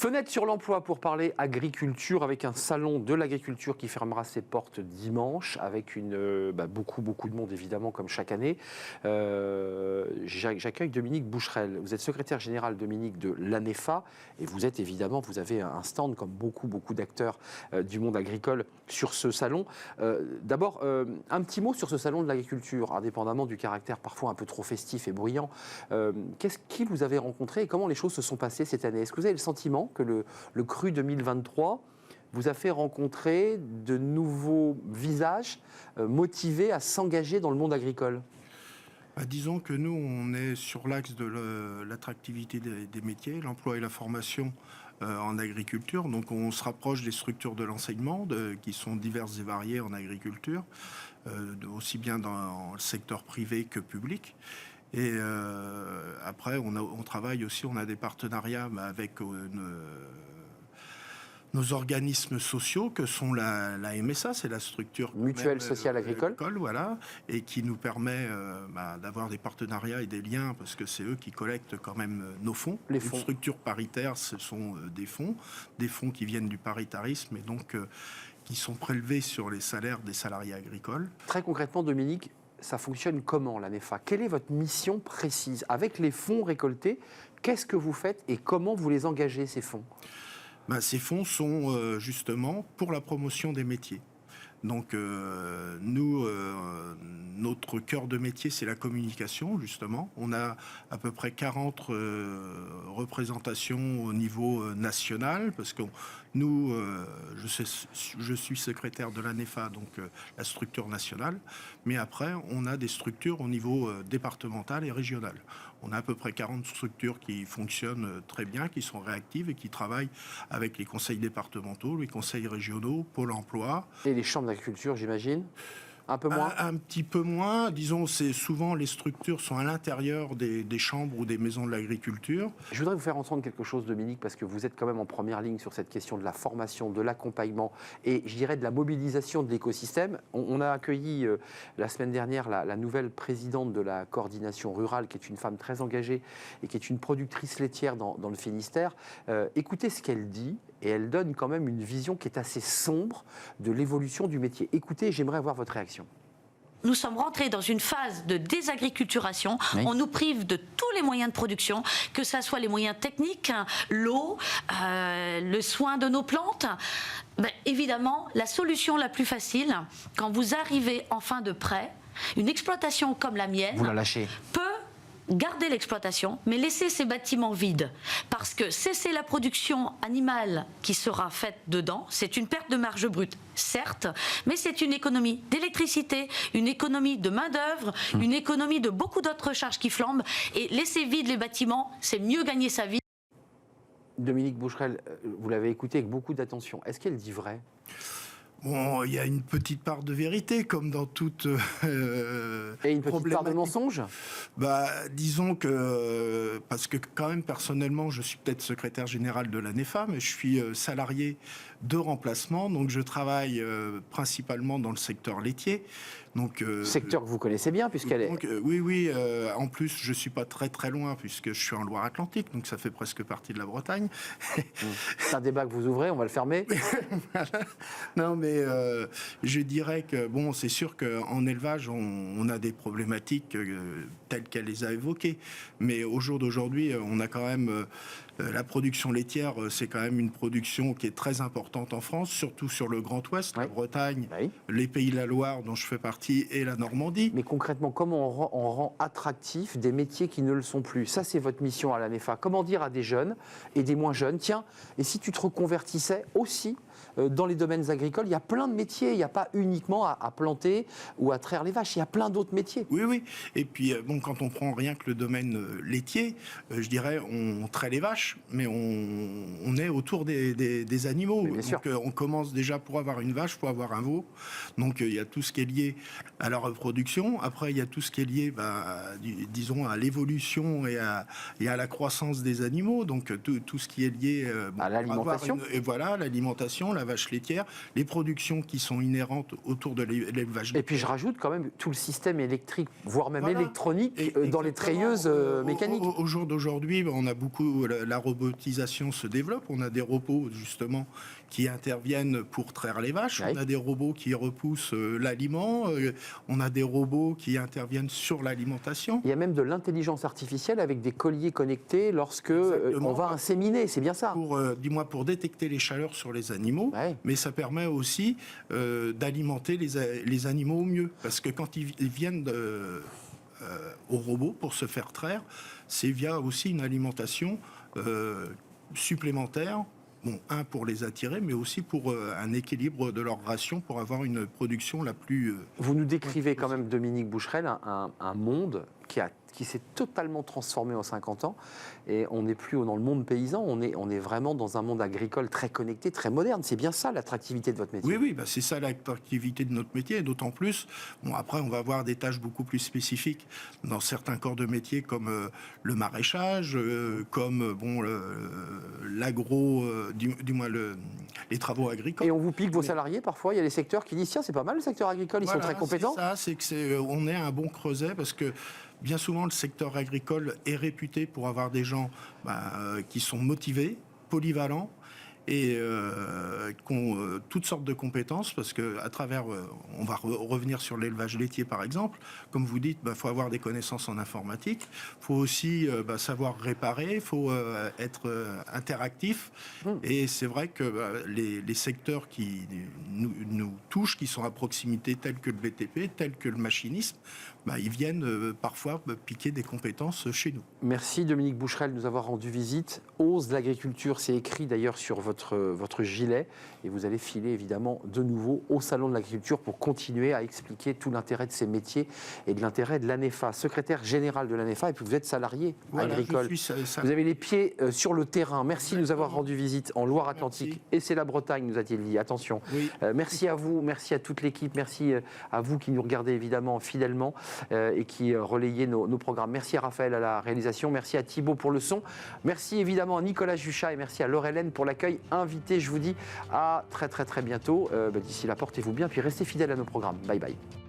Fenêtre sur l'emploi pour parler agriculture avec un salon de l'agriculture qui fermera ses portes dimanche avec beaucoup de monde évidemment comme chaque année. J'accueille Dominique Boucherel. Vous êtes secrétaire général, Dominique, de l'ANEFA et vous avez un stand comme beaucoup d'acteurs du monde agricole sur ce salon. D'abord, un petit mot sur ce salon de l'agriculture, indépendamment du caractère parfois un peu trop festif et bruyant. Qui vous avez rencontré et comment les choses se sont passées cette année? Est-ce que vous avez le sentiment que le cru 2023 vous a fait rencontrer de nouveaux visages motivés à s'engager dans le monde agricole? Disons que nous, on est sur l'axe de l'attractivité des métiers, l'emploi et la formation en agriculture. Donc on se rapproche des structures de l'enseignement qui sont diverses et variées en agriculture, aussi bien dans le secteur privé que public. Et après, on travaille aussi, on a des partenariats avec nos organismes sociaux que sont la MSA, c'est la structure mutuelle sociale agricole, voilà, et qui nous permet d'avoir des partenariats et des liens parce que c'est eux qui collectent quand même nos fonds. Les fonds. Une structure paritaire, ce sont des fonds qui viennent du paritarisme et donc qui sont prélevés sur les salaires des salariés agricoles. Très concrètement, Dominique, ça fonctionne comment l'ANEFA? Quelle est votre mission précise? Avec les fonds récoltés, qu'est-ce que vous faites et comment vous les engagez, ces fonds? Ces fonds sont justement pour la promotion des métiers. Donc nous, notre cœur de métier, c'est la communication, justement. On a à peu près 40 représentations au niveau national, parce que nous, je suis secrétaire de l'ANEFA, donc la structure nationale, mais après, on a des structures au niveau départemental et régional. On a à peu près 40 structures qui fonctionnent très bien, qui sont réactives et qui travaillent avec les conseils départementaux, les conseils régionaux, Pôle emploi. Et les chambres d'agriculture, j'imagine? Un peu moins? Un petit peu moins. Disons, c'est souvent les structures sont à l'intérieur des chambres ou des maisons de l'agriculture. Je voudrais vous faire entendre quelque chose, Dominique, parce que vous êtes quand même en première ligne sur cette question de la formation, de l'accompagnement et je dirais de la mobilisation de l'écosystème. On a accueilli la semaine dernière la nouvelle présidente de la coordination rurale, qui est une femme très engagée et qui est une productrice laitière dans le Finistère. Écoutez ce qu'elle dit. Et elle donne quand même une vision qui est assez sombre de l'évolution du métier. Écoutez, j'aimerais avoir votre réaction. Nous sommes rentrés dans une phase de désagriculturation. Oui. On nous prive de tous les moyens de production, que ce soit les moyens techniques, l'eau, le soin de nos plantes. Évidemment, la solution la plus facile, quand vous arrivez en fin de prêt, une exploitation comme la mienne vous la lâchez. Peut garder l'exploitation, mais laisser ces bâtiments vides. Parce que cesser la production animale qui sera faite dedans, c'est une perte de marge brute, certes, mais c'est une économie d'électricité, une économie de main-d'œuvre, une économie de beaucoup d'autres charges qui flambent. Et laisser vides les bâtiments, c'est mieux gagner sa vie. Dominique Boucherel, vous l'avez écouté avec beaucoup d'attention. Est-ce qu'elle dit vrai ? Bon, il y a une petite part de vérité, comme dans toute et une petite part de mensonge. Disons que, parce que quand même, personnellement, je suis peut-être secrétaire général de l'ANEFA, mais je suis salarié de remplacement, donc je travaille principalement dans le secteur laitier. Donc, secteur que vous connaissez bien, puisqu'elle est... Oui, en plus, je ne suis pas très loin, puisque je suis en Loire-Atlantique, donc ça fait presque partie de la Bretagne. C'est un débat que vous ouvrez, on va le fermer. Non, mais je dirais que, bon, c'est sûr qu'en élevage, on a des problématiques telles qu'elle les a évoquées. Mais au jour d'aujourd'hui, on a quand même... la production laitière, c'est quand même une production qui est très importante en France, surtout sur le Grand Ouest, la Bretagne, les Pays de la Loire, dont je fais partie, et la Normandie. Mais concrètement, comment on rend attractifs des métiers qui ne le sont plus? Ça, c'est votre mission à l'ANEFA. Comment dire à des jeunes et des moins jeunes, tiens, et si tu te reconvertissais aussi dans les domaines agricoles, il y a plein de métiers, il n'y a pas uniquement à planter ou à traire les vaches, il y a plein d'autres métiers. Oui, et puis bon, quand on prend rien que le domaine laitier, je dirais, on traite les vaches, mais on est autour des animaux. Donc on commence déjà pour avoir une vache, pour avoir un veau. Donc il y a tout ce qui est lié à la reproduction. Après, il y a tout ce qui est lié, disons, à l'évolution et à la croissance des animaux. Donc tout ce qui est lié à l'alimentation. Et voilà, l'alimentation. l'allaitement, la vache laitière, les productions qui sont inhérentes autour de l'élevage laitier. Et puis je rajoute quand même tout le système électrique, voire même Voilà. électronique, dans les treilleuses mécaniques. Au jour d'aujourd'hui, on a beaucoup, la robotisation se développe. On a des robots justement qui interviennent pour traire les vaches. Oui. On a des robots qui repoussent l'aliment. On a des robots qui interviennent sur l'alimentation. Il y a même de l'intelligence artificielle avec des colliers connectés lorsque on va inséminer, c'est bien ça. Pour détecter les chaleurs sur les animaux, Ouais. mais ça permet aussi d'alimenter les animaux au mieux. Parce que quand ils viennent au robot pour se faire traire, c'est via aussi une alimentation supplémentaire. Bon, pour les attirer, mais aussi pour un équilibre de leur ration, pour avoir une production la plus... Vous nous décrivez quand même, Dominique Boucherel, un monde qui s'est totalement transformé en 50 ans. Et on n'est plus dans le monde paysan, on est vraiment dans un monde agricole très connecté, très moderne. C'est bien ça l'attractivité de votre métier. Oui, c'est ça l'attractivité de notre métier. Et d'autant plus, après, on va avoir des tâches beaucoup plus spécifiques dans certains corps de métier, comme le maraîchage, comme l'agro, du moins les travaux agricoles. Et on vous pique vos salariés parfois. Il y a des secteurs qui disent tiens, c'est pas mal le secteur agricole, ils sont très compétents. On est un bon creuset parce que bien souvent le secteur agricole est réputé pour avoir des gens qui sont motivés, polyvalents et qui ont toutes sortes de compétences, parce que à travers, on va revenir sur l'élevage laitier par exemple, comme vous dites, faut avoir des connaissances en informatique, faut aussi savoir réparer, faut être interactif, et c'est vrai que les secteurs qui nous touchent, qui sont à proximité, tels que le BTP, tels que le machinisme, ils viennent parfois piquer des compétences chez nous. Merci Dominique Boucherel de nous avoir rendu visite. Ose l'agriculture, c'est écrit d'ailleurs sur votre gilet, et vous allez filer évidemment de nouveau au Salon de l'Agriculture pour continuer à expliquer tout l'intérêt de ces métiers et de l'intérêt de l'ANEFA, secrétaire général de l'ANEFA, et puis vous êtes salarié agricole. Vous avez les pieds sur le terrain. Merci de nous avoir rendu visite en Loire-Atlantique, et c'est la Bretagne, nous a-t-il dit. Attention. Oui. Merci à vous, merci à toute l'équipe, merci à vous qui nous regardez évidemment fidèlement et qui relayez nos programmes. Merci à Raphaël à la réalisation, merci à Thibaut pour le son, merci évidemment à Nicolas Juchat et merci à Laure-Hélène pour l'accueil invité. Je vous dis à très bientôt. D'ici là, portez-vous bien, puis restez fidèles à nos programmes. Bye bye.